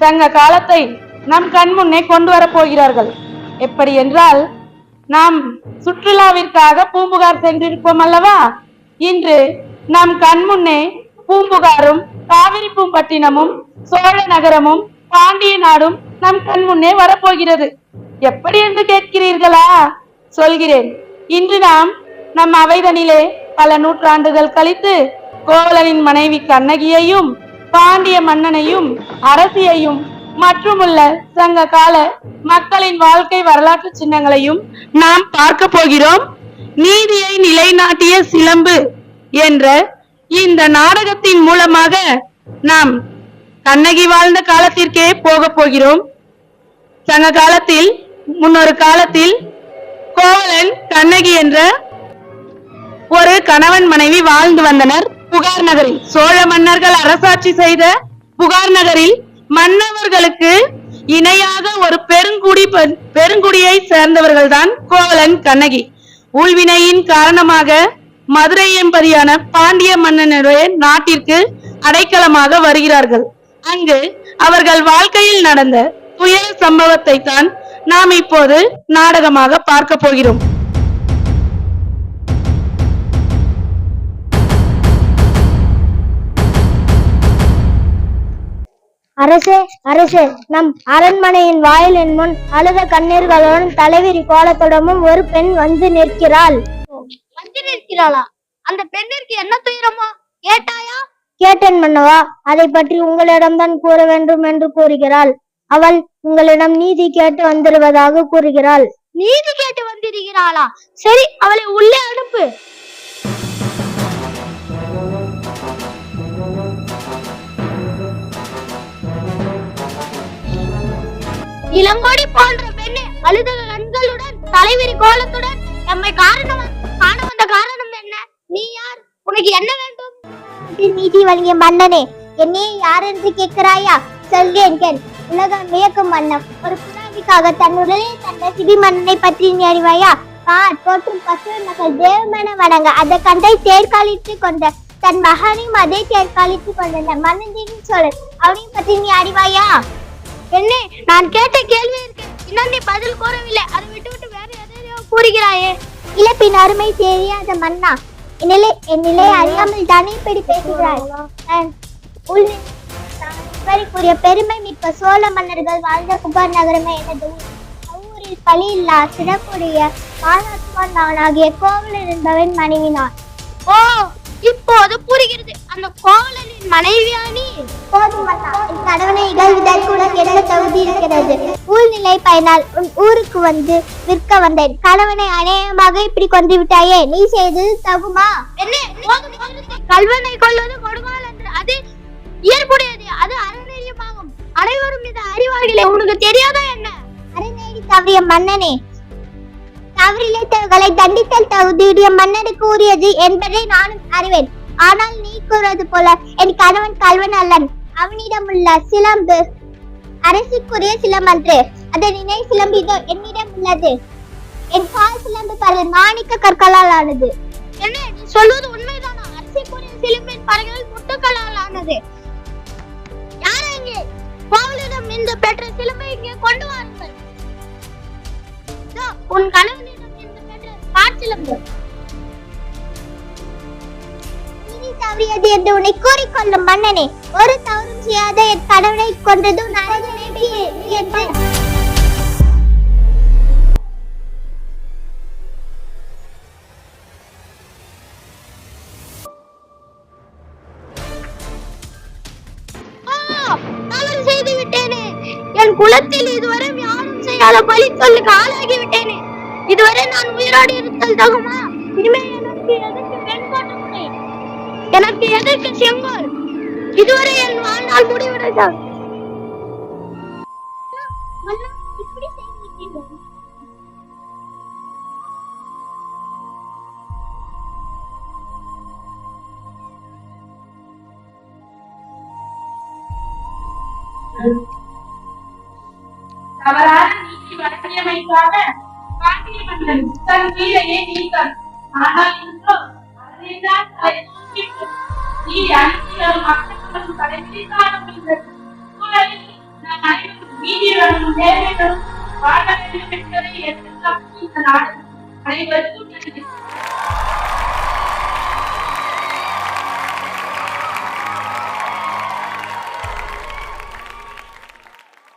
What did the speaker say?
சங்க காலத்தை நம் கண் முன்னே கொண்டு வரப் போகிறார்கள். எப்படி என்றால், நாம் சுற்றுலாவிற்காக பூம்புகார் சென்றிருப்போம் அல்லவா? இன்று நம் கண் முன்னே பூம்புகாரும் காவிரி பூம்பட்டினமும் சோழ நகரமும் பாண்டிய நாடும் நம் கண் முன்னே வரப்போகிறது. எப்படி என்று கேட்கிறீர்களா? சொல்கிறேன். இன்று நாம் நம் அவைதனிலே பல நூற்றாண்டுகள் கழித்து கோவலனின் மனைவி கண்ணகியையும் பாண்டிய மன்னனையும் அரசியையும் மற்றுமுள்ள சங்க கால மக்களின் வாழ்க்கை வரலாற்று சின்னங்களையும் நாம் பார்க்க போகிறோம். நீதியை நிலைநாட்டிய சிலம்பு என்ற இந்த நாடகத்தின் மூலமாக நாம் கண்ணகி வாழ்ந்த காலத்திற்கே போக போகிறோம். சங்க காலத்தில், முன்னொரு காலத்தில் கோவலன் கண்ணகி என்ற ஒரு கணவன் மனைவி வாழ்ந்து வந்தனர் புகார் நகரில். சோழ மன்னர்கள் அரசாட்சி செய்த புகார் நகரில் மன்னவர்களுக்கு இணையாக ஒரு பெருங்குடியை சேர்ந்தவர்கள் தான் கோவலன் கண்ணகி. ஊழ்வினையின் காரணமாக மதுரை எம்பதியான பாண்டிய மன்னனுடைய நாட்டிற்கு அடைக்கலமாக வருகிறார்கள். அங்கு அவர்கள் வாழ்க்கையில் நடந்த துயர சம்பவத்தை தான் நாம் இப்போது நாடகமாக பார்க்க போகிறோம். அரசே, அரசே, நம் அரண்மனையின் வாயிலின் முன் அழுத கண்ணீர்களுடன் தலைவிரி கோலத்துடனும் ஒரு பெண் வந்து நிற்கிறாள். அந்த பெண்ணிற்கு என்ன துயரமோ கேட்டாயா? கேட்டேன் மன்னவா. அதை பற்றி உங்களிடம்தான் கூற வேண்டும் என்று கூறுகிறாள். அவள் உங்களிடம் நீதி கேட்டு வந்திருவதாக கூறுகிறாள். நீதி கேட்டு வந்திருக்கிறாளா? சரி, அவளை உள்ளே அனுப்பு. இளங்கோடி போன்ற பெண்ணு அழுத கண்களுடன் தலைவிரி கோலத்துடன் நம்மை காண வந்த காரணம் என்ன? நீ யார்? உனக்கு என்ன வேண்டும்? நீதி வழங்கிய மன்னனே, என்னையே யார் என்று கேட்கிறாயா? சொல்கிறேன் கேள். உலகம் வியக்கும் மன்னம் ஒரு புறாவிக்காக தன்னுடனே தந்த சிபி மன்னனை பற்றி நீ அறிவாயா? போற்றும் பசுவ மகள் தேவமன வணங்க அந்த கண்டை தேர்காலிட்டு கொண்ட தன் மகனையும் அதே தேர்காலிட்டு கொண்ட மன்னன் சோழன் அவனையும் பற்றி நீ அறிவாயா? என்னே, நான் கேட்ட கேள்வி இருக்கு, இன்னும் நீ பதில் கூறவில்லை. அதை விட்டு வேற எதையோ கூறுகிறாயே. இழப்பின் அருமை தெரியாத மன்னா, என் நிலை அறியாமல் தானே இப்படி பேசுகிறாய். கூறிய பெருமை மிக்க சோழ மன்னர்கள் வாழ்ந்த புகார் நகரமே எனது ஊர். அவ்வூரில் பழியில்லா சிறப்புடைய பாலாத்மான் நான் ஆகிய கோவலன் என்பவன் மனைவி நான். ஓ, இப்போது புரிகிறது. அந்த கோவலனின் மனைவியா நீ? போதும் மன்னா, என் கணவனை இகழ்வதற்கு உனக்கு என்ன தகுதி இருக்கிறது? ஊழ்நிலை பயனால் உன் ஊருக்கு வந்து விற்க வந்தேன். கணவனை அநேகமாக இப்படி கொண்டு விட்டாயே, நீ செய்தது தகுமா? என்ன? கல்வனை கொள்வது கொடுமால் என்று அது இயல்புடையது. அது அறநெறியமாகும். அனைவரும் இதை அறிவார்களே, உனக்கு தெரியாதா என்ன? அறநெறி தவறிய மன்னனே, தவறிழைத்தவர்களை தண்டித்தல் தகுதியுடைய மன்னனுக்கு உரியது என்பதை நானும் அறிவேன். ஆனால் நீ கூறுவது போல என் கணவன் கல்வன் அல்லன். அவனிடம் உள்ள சிலம்பு அரசுக்குரிய சிலம்பன்று. அதன் இணை சிலம்பு இதோ என்னிடம் உள்ளது. என் கால் சிலம்பு பல மாணிக்க கற்களால் ஆனது. என்ன நீ சொல்வது உண்மைதானா? அரசுக்குரிய சிலம்பின் பலகைகள் முட்டுக்களால் ஆனது. யார் எங்கே? கோவலிடம் இந்த பெற்ற சிலம்பை இங்கே கொண்டு வாருங்கள். உன் கணவனிடம் இந்த பெற்ற காற்சிலம்பு. நீதி தவறியது என்று உன்னை கூறிக்கொள்ளும் மன்னனே, ஒரு தவறும் செய்யாத என் கணவனை கொண்டது நரகமே என்று தவறு செய்து விட்டேனே. என் குலத்தில் இதுவரை யாரும் செய்யாத பழி சொல்லுக்கு ஆளாகி விட்டேனே. இதுவரை நான் உயிரோடு இருத்தல் தகுமா? இனிமேல் எனக்கு எதற்கு பெண் காட்ட முறை? எனக்கு எதற்கு செங்கோல்? இதுவரை என் வாழ்நாள் முடிவடைதான். இப்படி செய்து தவறான நீதி வழங்கியமைக்காக பாண்டிய மன்னன் தன் கீழையே நீத்தான். ஆனால் இன்றோ அதைத்தான் நீதி அனைத்திலும் மக்களும் கடைபிடித்தாக முடிந்தது. வேண்டும் என்பதை எடுத்துக்காட்டி இந்த நாடு அனைவருக்கும் நன்றி.